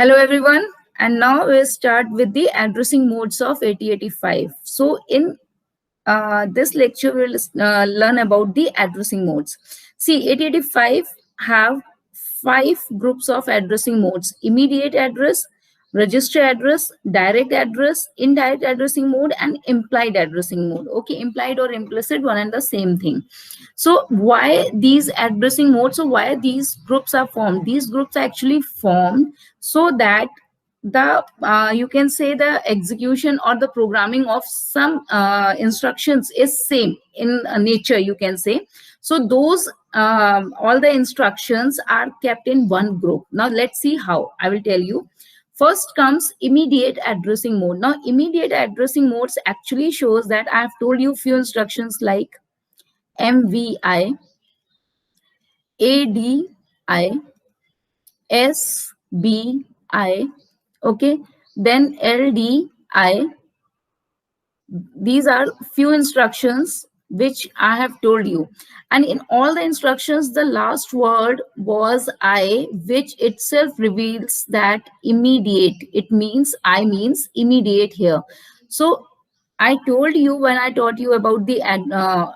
Hello everyone, and now we'll start with the addressing modes of 8085. So in this lecture, we'll learn about the addressing modes. See, 8085 have 5 groups of addressing modes: immediate address, register address, direct address, indirect addressing mode, and implied addressing mode. Okay, implied or implicit, one and the same thing. So why these addressing modes? So why these groups are formed? These groups are actually formed so that the you can say the execution or the programming of some instructions is same in nature, you can say. So those all the instructions are kept in one group. Now let's see how. I will tell you. First comes immediate addressing mode. Now immediate addressing modes actually shows that I have told you few instructions like MVI, ADI, SBI, okay, then LDI. These are few instructions which I have told you, and in all the instructions the last word was I, which itself reveals that immediate. It means I means immediate here. So I told you when I taught you about the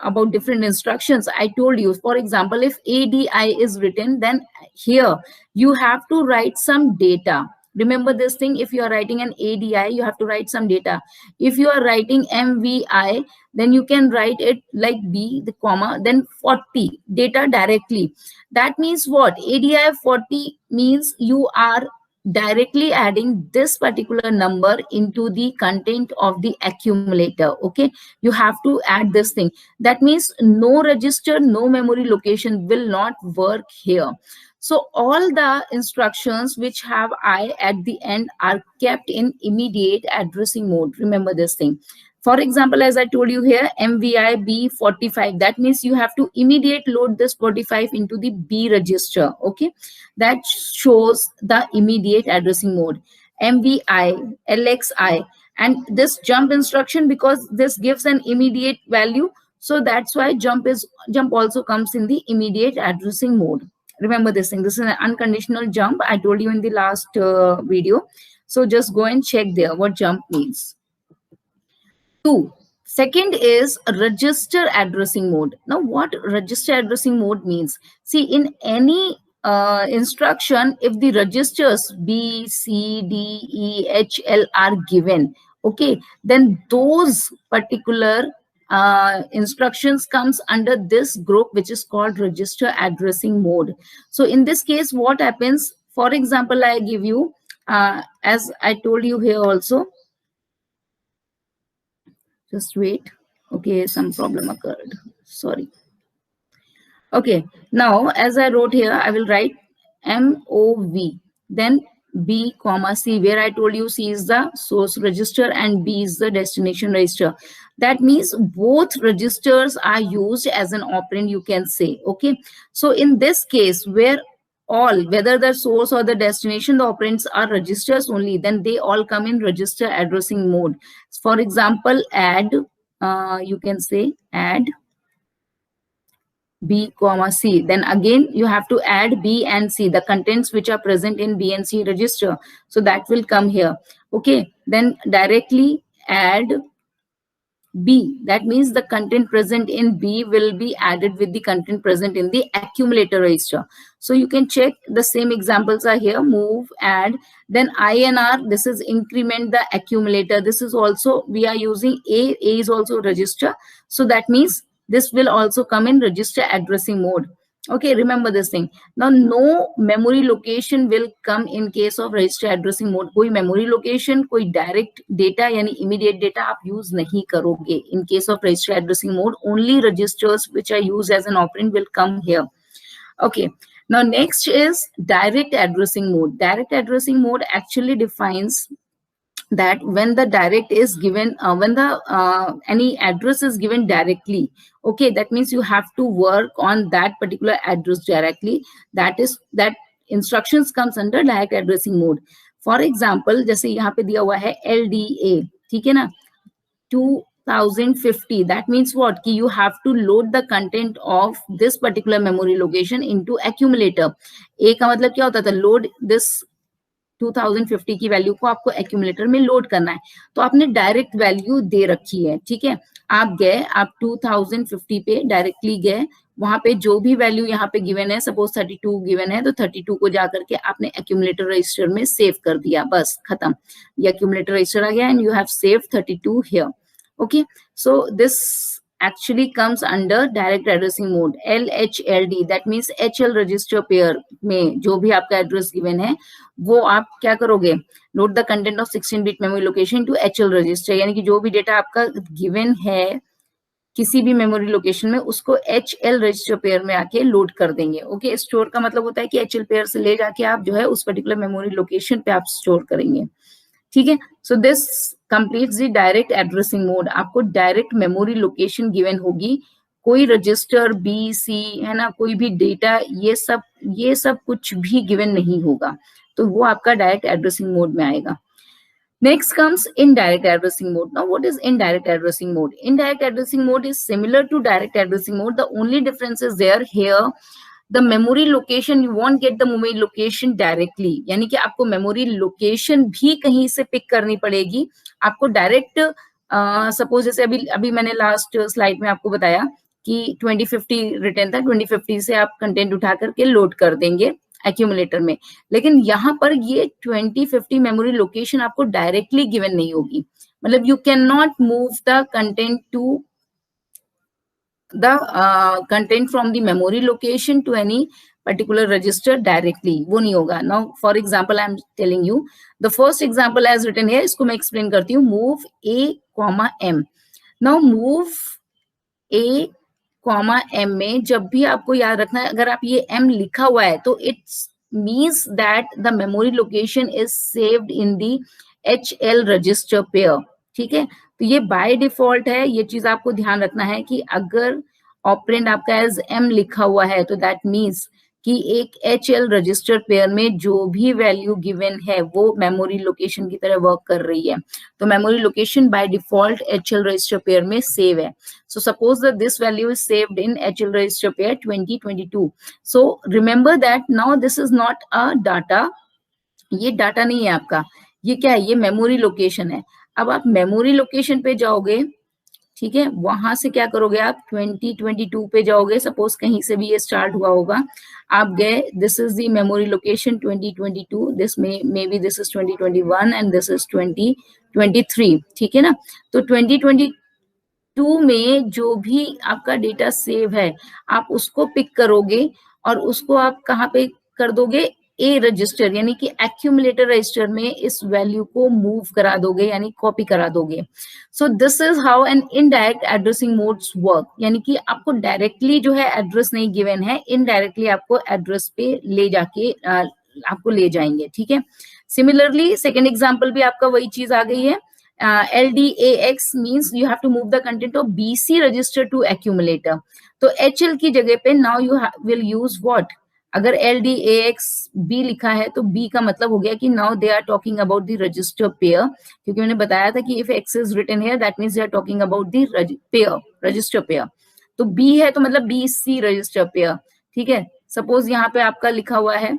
about different instructions. I told you, for example, if ADI is written, then here you have to write some data. Remember this thing: if you are writing an ADI, you have to write some data. If you are writing MVI, then you can write it like B, the comma, then 40 data directly. That means what? ADI 40 means you are directly adding this particular number into the content of the accumulator. Okay, you have to add this thing. That means no register, no memory location will not work here. So all the instructions which have I at the end are kept in immediate addressing mode. Remember this thing. For example, as I told you here, MVI B45, that means you have to immediate load this 45 into the B register. Okay, that shows the immediate addressing mode. MVI, LXI, and this jump instruction, because this gives an immediate value, so that's why jump also comes in the immediate addressing mode. Remember this thing. This is an unconditional jump. I told you in the last video. So just go and check there what jump means. 2. Second is register addressing mode. Now what register addressing mode means? See, in any instruction, if the registers B, C, D, E, H, L are given, okay, then those particular instructions comes under this group which is called register addressing mode. So in this case, what happens? For example, I give you, as I told you here also, just wait. Okay, some problem occurred. Sorry. Okay, now as I wrote here, I will write MOV, then B comma C, where I told you C is the source register and B is the destination register. That means both registers are used as an operand, you can say. Okay, so in this case, where all, whether the source or the destination, the operands are registers only, then they all come in register addressing mode. For example, add, you can say add B comma C. Then again you have to add B and C, the contents which are present in B and C register. So that will come here. Okay, then directly add B. That means the content present in B will be added with the content present in the accumulator register. So you can check, the same examples are here: move, add, then INR, this is increment the accumulator. This is also, we are using A is also register. So that means this will also come in register addressing mode. Okay, remember this thing. Now no memory location will come in case of register addressing mode. कोई memory location, कोई direct data यानी immediate data आप use नहीं करोगे. In case of register addressing mode, only registers which are used as an operand will come here. Okay, now next is direct addressing mode. Direct addressing mode actually defines that when the direct is given, when the any address is given directly, okay, that means you have to work on that particular address directly. That is, that instructions comes under direct addressing mode. For example, जैसे यहाँ पे दिया हुआ है LDA, ठीक है ना, 2050, that means what, कि you have to load the content of this particular memory location into accumulator. A का मतलब क्या होता था? Load this 2050 की वैल्यू को आपको एक्यूमुलेटर में लोड करना है, तो आपने डायरेक्ट वैल्यू दे रखी है, ठीक है। आप गए, आप 2050 पे डायरेक्टली गए, वहां पे जो भी वैल्यू यहाँ पे गिवन है, सपोज 32 गिवन है, तो 32 को जाकर के आपने एक्यूमुलेटर रजिस्टर में सेव कर दिया, बस खत्म, ये एक्यूमुलेटर रजिस्टर आ गया and you have save 32 here. Okay, so this actually comes under direct addressing mode, LHLD, that means HL register pair में जो भी आपका एड्रेस गिवन है वो आप क्या करोगे, load the content of 16 bit memory location to HL register, यानी कि जो भी डेटा आपका गिवन है किसी भी मेमोरी लोकेशन में उसको HL रजिस्टर पेयर में आके लोड कर देंगे। ओके, स्टोर का मतलब होता है कि HL पेयर से ले जाके आप जो है उस पर्टिकुलर मेमोरी लोकेशन पे आप स्टोर करेंगे, ठीक है। So this completes the direct addressing mode, आपको डायरेक्ट मेमोरी लोकेशन गिवन होगी, कोई रजिस्टर बी सी है ना, कोई भी डेटा, ये सब कुछ भी गिवन नहीं होगा, तो वो आपका डायरेक्ट एड्रेसिंग मोड में आएगा। Next comes indirect addressing mode. Now, what is indirect addressing mode? Indirect addressing mode is similar to direct addressing mode. The only difference is there here. The memory location, you won't get the memory location directly. यानी कि आपको memory location भी कहीं से pick करनी पड़ेगी, आपको direct suppose जैसे अभी मैंने last slide में आपको बताया कि 2050 रिटर्न था, 2050 से आप कंटेंट उठा करके लोड कर देंगे एक्यूमुलेटर में, लेकिन यहाँ पर ये 2050 मेमोरी लोकेशन आपको डायरेक्टली गिवन नहीं होगी, मतलब you can not move the content to the content from the memory location to any particular register directly, वो नहीं होगा। Now for example I am telling you the first example as written here, इसको मैं explain करती हूँ, move A, M। Now move A, M में जब भी आपको याद रखना है, अगर आप ये M लिखा हुआ है तो it's means that the memory location is saved in the HL register pair, ठीक है। तो ये बाय डिफॉल्ट है, ये चीज आपको ध्यान रखना है कि अगर ऑपरेंड आपका एज M लिखा हुआ है तो दैट मीन्स कि एक HL रजिस्टर पेयर में जो भी वैल्यू गिवन है वो मेमोरी लोकेशन की तरह वर्क कर रही है, तो memory location by default HL register pair में सेव है। So suppose that this value is saved in HL register pair 2022. So remember that now this is not a data, ये data नहीं है आपका, ये क्या है, ये मेमोरी लोकेशन है। अब आप मेमोरी लोकेशन पे जाओगे, ठीक है, वहां से क्या करोगे, आप 2022 पे जाओगे, सपोज कहीं से भी ये स्टार्ट हुआ होगा, आप गए, this is the memory location 2022, this may be this is 2021 and this is 2023, ठीक है ना। तो 2022 में जो भी आपका डेटा सेव है आप उसको पिक करोगे और उसको आप कहाँ पे कर दोगे, ए रजिस्टर, यानी कि एक्यूमुलेटर रजिस्टर में इस वैल्यू को मूव करा दोगे, यानी कॉपी करा दोगे। सो this is how an indirect addressing modes work, यानी कि आपको डायरेक्टली जो है एड्रेस नहीं गिवन है, इनडायरेक्टली आपको एड्रेस पे ले जाके आपको ले जाएंगे, ठीक है। सिमिलरली सेकेंड एग्जाम्पल भी आपका वही चीज आ गई है, LDAX means you have to move the content of BC register to accumulator. तो HL की जगह पे now you will use what? अगर LDAX B लिखा है तो B का मतलब हो गया कि now they are talking about the register pair, क्योंकि मैंने बताया था कि if X is written here that means they are talking about the pair, register pair. तो B है तो मतलब BC register pair, ठीक है। सपोज यहाँ पे आपका लिखा हुआ है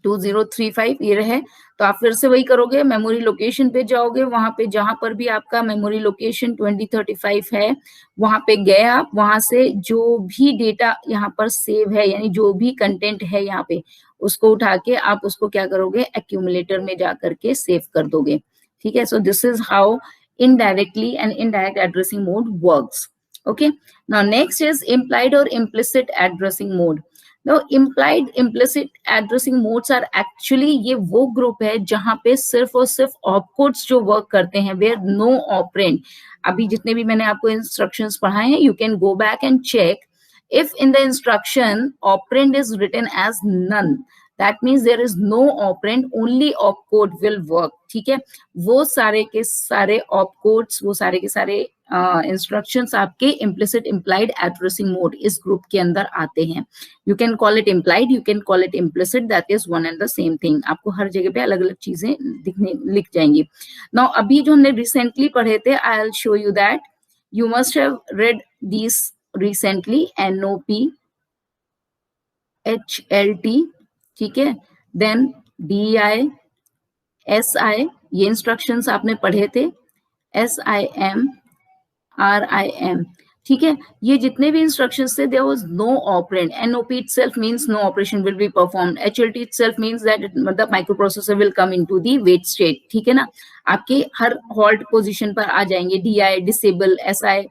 2035 ये रहे, तो आप फिर से वही करोगे, मेमोरी लोकेशन पे जाओगे, वहां पे जहां पर भी आपका मेमोरी लोकेशन 2035 है वहां पे गए आप, वहां से जो भी डेटा यहाँ पर सेव है, यानी जो भी कंटेंट है यहाँ पे उसको उठा के आप उसको क्या करोगे, एक्यूमुलेटर में जा करके सेव कर दोगे, ठीक है। So this is how indirectly and indirect addressing mode works. Okay, now next is implied और implicit addressing mode. Now, implied implicit addressing modes are actually ये वो ग्रुप है जहां पे सिर्फ और सिर्फ ऑपकोड्स जो वर्क करते हैं, where no operand, अभी जितने भी मैंने आपको इंस्ट्रक्शंस पढ़ाए हैं, you can go back and check if in the instruction operand is written as none, that means there is no operand, only opcode will work, ठीक है। वो सारे के सारे opcodes, वो सारे के सारे इंस्ट्रक्शंस आपके इम्प्लिसिट इम्प्लाइड एड्रेसिंग मोड इस ग्रुप के अंदर आते हैं। You can call it implied, you can call it implicit, that is one and the same thing, आपको हर जगह पे अलग अलग चीजें दिखने लिख जाएंगी। नाउ अभी जो हमने रिसेंटली पढ़े थे, I will show you that you must have read this recently, NOP HLT, ठीक है, देन DI, SI, ये इंस्ट्रक्शंस आपने पढ़े थे, SIM, RIM, ठीक है। ये जितने भी इंस्ट्रक्शंस थे, there was no operand. NOP itself means no operation will be performed. HLT itself means that the microprocessor will come into the wait state, ठीक है ना। आपके हर हॉल्ट पोजीशन पर आ जाएंगे, DI disable, SI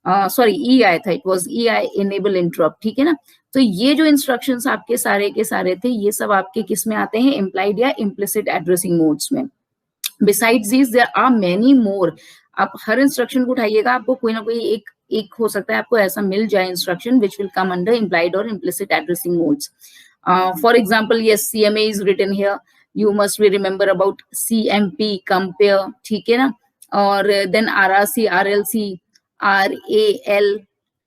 sorry EI था, it was EI enable interrupt, ठीक है ना। तो ये जो इंस्ट्रक्शंस आपके सारे के सारे थे, ये सब आपके किस में आते हैं, इम्प्लाइड या इम्प्लिसिट एड्रेसिंग मोड्स में. Besides this there are many more. आप हर इंस्ट्रक्शन को उठाइएगा, आपको कोई ना कोई एक हो सकता है आपको ऐसा मिल जाए instruction which will come under implied और implicit addressing modes. For example, yes, CMA is written here, you must be remember about CMP, compare, ठीक है ना. और then RRC, RLC, RAL,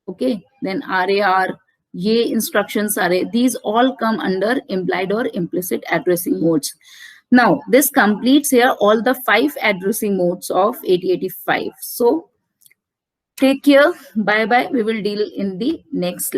okay, then RAR, ये instructions सारे, these all come under implied or implicit addressing modes. Now this completes here all the 5 addressing modes of 8085. So take care, bye bye, we will deal in the next lecture.